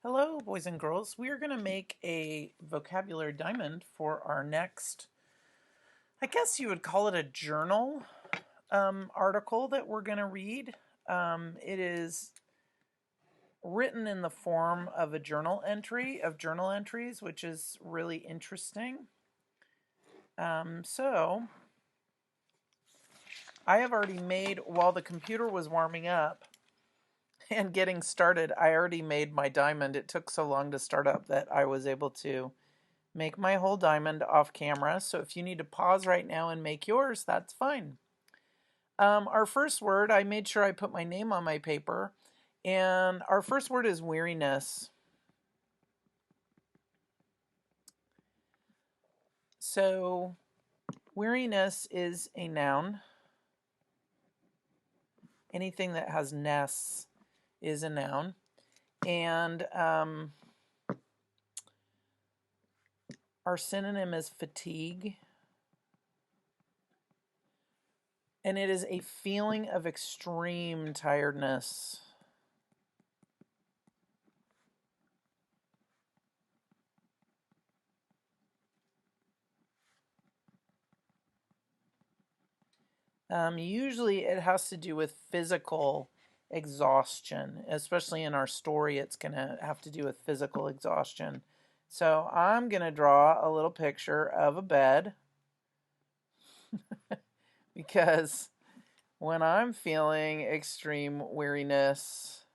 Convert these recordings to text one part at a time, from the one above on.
Hello, boys and girls. We are going to make a vocabulary diamond for our next, I guess you would call it a journal article that we're going to read. It is written in the form of a journal entry, of journal entries, which is really interesting. So I have already made, while the computer was warming up and getting started, I already made my diamond. It took so long to start up that I was able to make my whole diamond off camera. So if you need to pause right now and make yours, that's fine. Our first word, I made sure I put my name on my paper. And our first word is weariness. So weariness is a noun. Anything that has ness is a noun. And our synonym is fatigue. And it is a feeling of extreme tiredness. Usually it has to do with physical exhaustion, especially in our story, it's going to have to do with physical exhaustion. So I'm going to draw a little picture of a bed because when I'm feeling extreme weariness,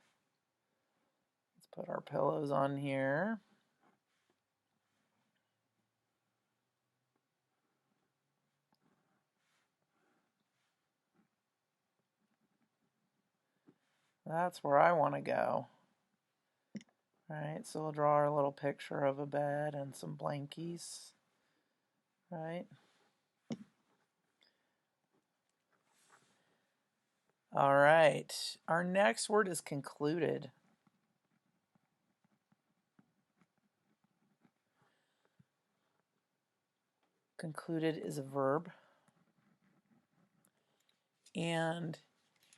let's put our pillows on here. That's where I want to go. All right, so we'll draw our little picture of a bed and some blankies. Right. All right. Our next word is concluded. Concluded is a verb. And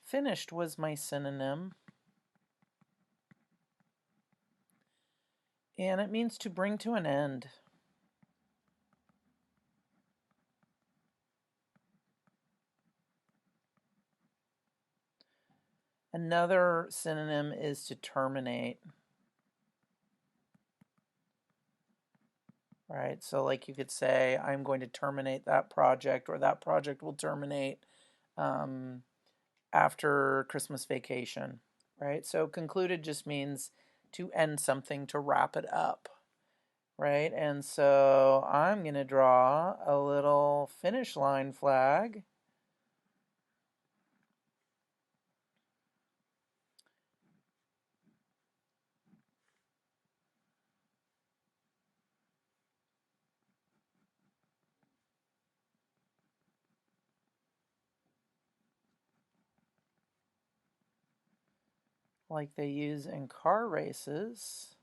finished was my synonym. And it means to bring to an end. Another synonym is to terminate. Right, so like you could say, I'm going to terminate that project, or that project will terminate after Christmas vacation. Right, so concluded just means to end something, to wrap it up. Right, and so I'm going to draw a little finish line flag. Like they use in car races,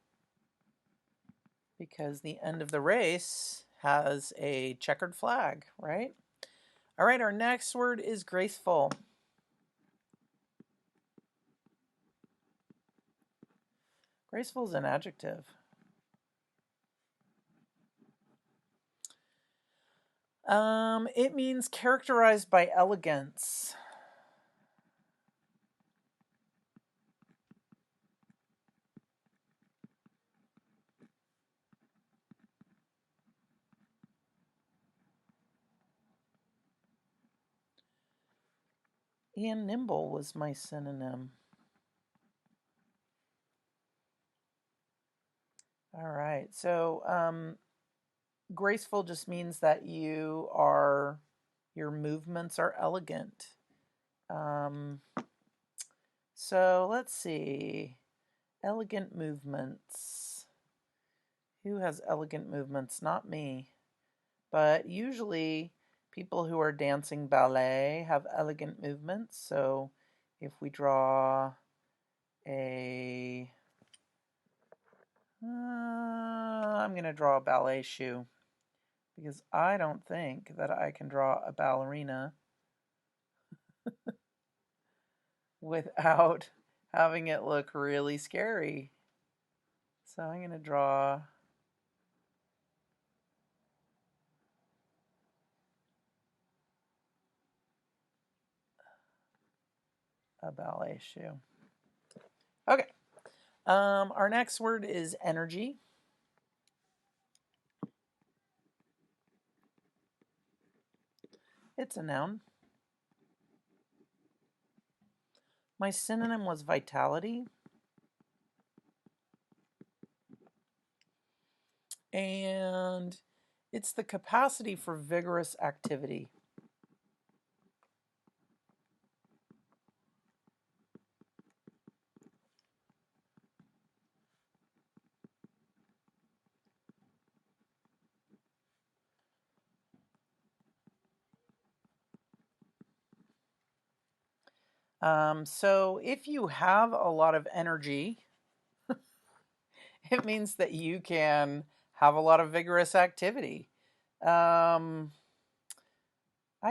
because the end of the race has a checkered flag, right? All right, our next word is graceful. Graceful is an adjective. It means characterized by elegance. And nimble was my synonym. All right, so graceful just means that your movements are elegant. So let's see. Elegant movements. Who has elegant movements? Not me. But usually people who are dancing ballet have elegant movements. So if we draw I'm going to draw a ballet shoe because I don't think that I can draw a ballerina without having it look really scary. So I'm going to draw a ballet shoe. Okay. Our next word is energy. It's a noun. My synonym was vitality. And it's the capacity for vigorous activity. So if you have a lot of energy, it means that you can have a lot of vigorous activity. I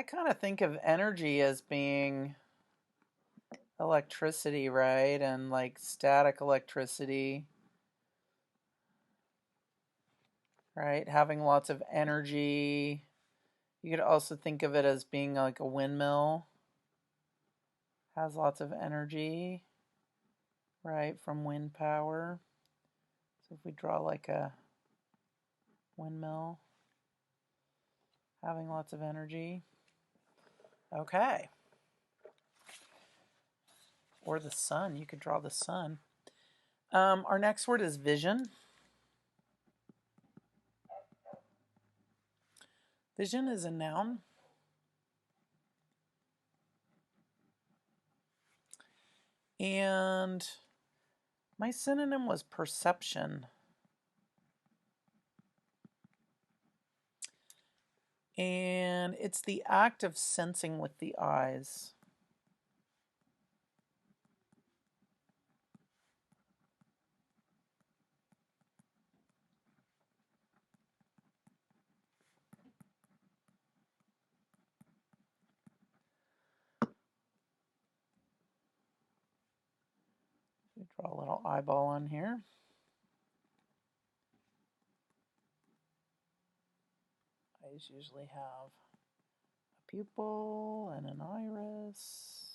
kind of think of energy as being electricity, right? And like static electricity, right? Having lots of energy. You could also think of it as being like a windmill, has lots of energy, right? From wind power. So if we draw like a windmill, having lots of energy. Okay. Or the sun. You could draw the sun. Our next word is vision. Vision is a noun. And my synonym was perception. And it's the act of sensing with the eyes. Draw a little eyeball on here. Eyes usually have a pupil and an iris.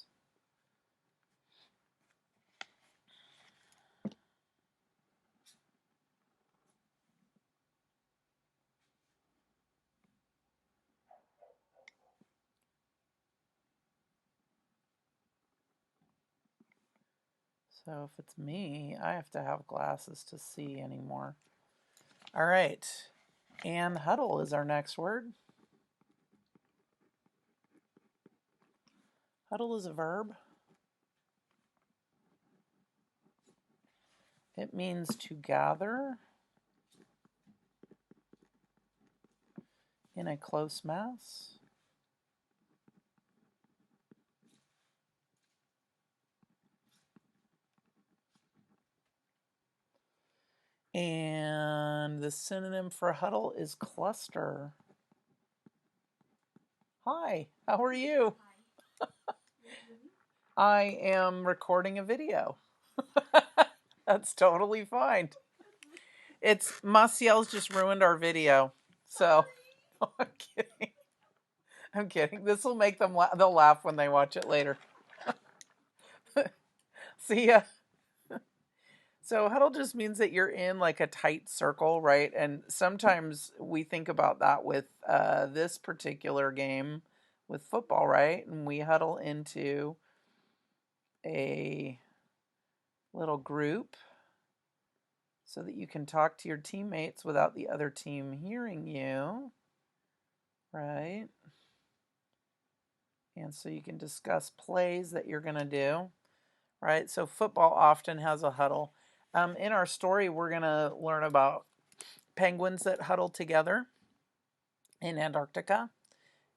So if it's me, I have to have glasses to see anymore. All right. And huddle is our next word. Huddle is a verb. It means to gather in a close mass. And the synonym for huddle is cluster. Hi, how are you? I am recording a video. That's totally fine. It's Maciel's just ruined our video. So, no, I'm kidding. I'm kidding. This will make them they'll laugh when they watch it later. See ya. So huddle just means that you're in like a tight circle, right? And sometimes we think about that with this particular game with football, right? And we huddle into a little group so that you can talk to your teammates without the other team hearing you, right? And so you can discuss plays that you're going to do, right? So football often has a huddle. In our story, we're going to learn about penguins that huddle together in Antarctica.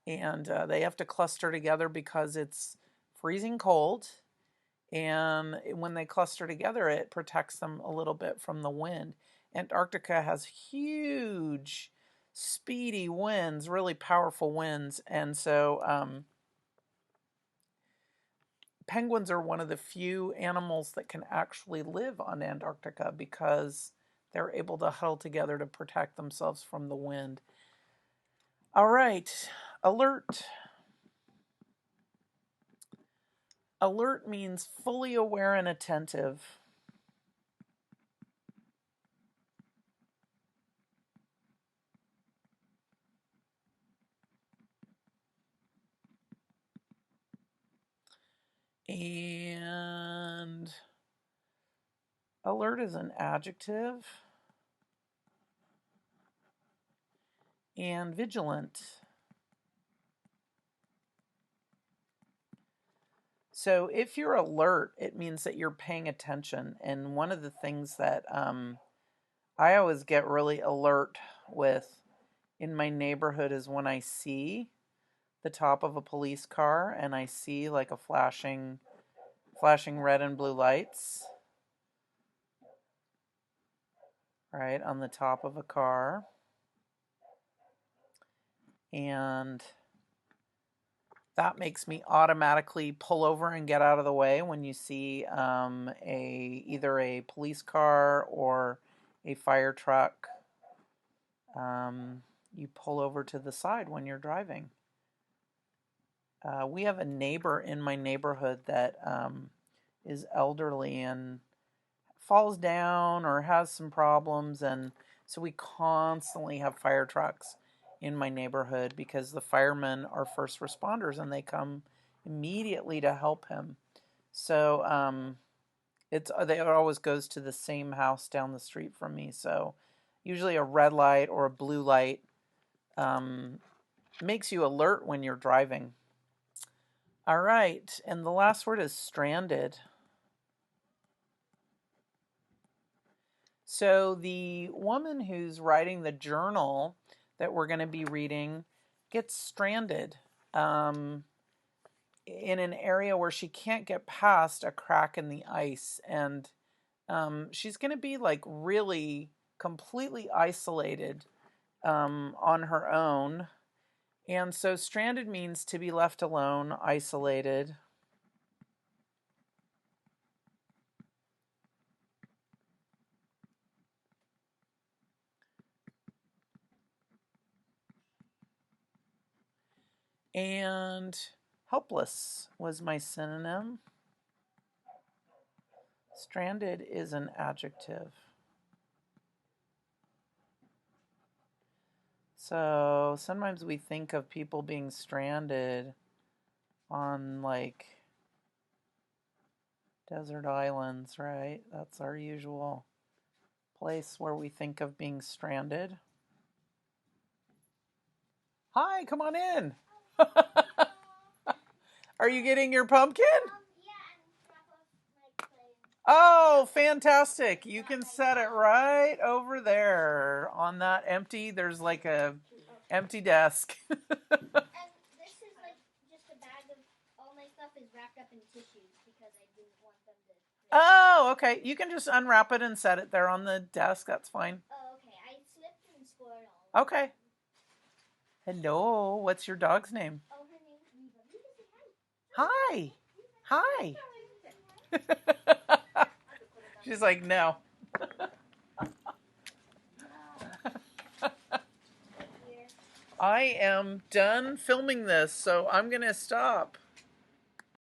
And they have to cluster together because it's freezing cold. And when they cluster together, it protects them a little bit from the wind. Antarctica has huge, speedy winds, really powerful winds. And so penguins are one of the few animals that can actually live on Antarctica because they're able to huddle together to protect themselves from the wind. All right, alert. Alert means fully aware and attentive. And alert is an adjective. And vigilant. So if you're alert, it means that you're paying attention. And one of the things that I always get really alert with in my neighborhood is when I see the top of a police car and I see like a flashing red and blue lights, right, on the top of a car. And that makes me automatically pull over and get out of the way when you see either a police car or a fire truck. You pull over to the side when you're driving. We have a neighbor in my neighborhood that is elderly and falls down or has some problems, and so we constantly have fire trucks in my neighborhood because the firemen are first responders and they come immediately to help him. So it always goes to the same house down the street from me. So usually a red light or a blue light makes you alert when you're driving. All right, and the last word is stranded. So the woman who's writing the journal that we're going to be reading gets stranded in an area where she can't get past a crack in the ice. And she's going to be like really completely isolated on her own. And so stranded means to be left alone, isolated. And helpless was my synonym. Stranded is an adjective. So sometimes we think of people being stranded on like desert islands, right? That's our usual place where we think of being stranded. Hi, come on in. Are you getting your pumpkin? Oh, fantastic. You can set it right over there on that empty, there's like a empty desk. And this is like just a bag of all my stuff is wrapped up in tissues because I didn't want them to. Oh, okay. You can just unwrap it and set it there on the desk. That's fine. Oh, okay. I slipped and scored all. Okay. Hello. What's your dog's name? Oh, her name's Reba. Hi. Hi. She's like, no. I am done filming this, so I'm going to stop.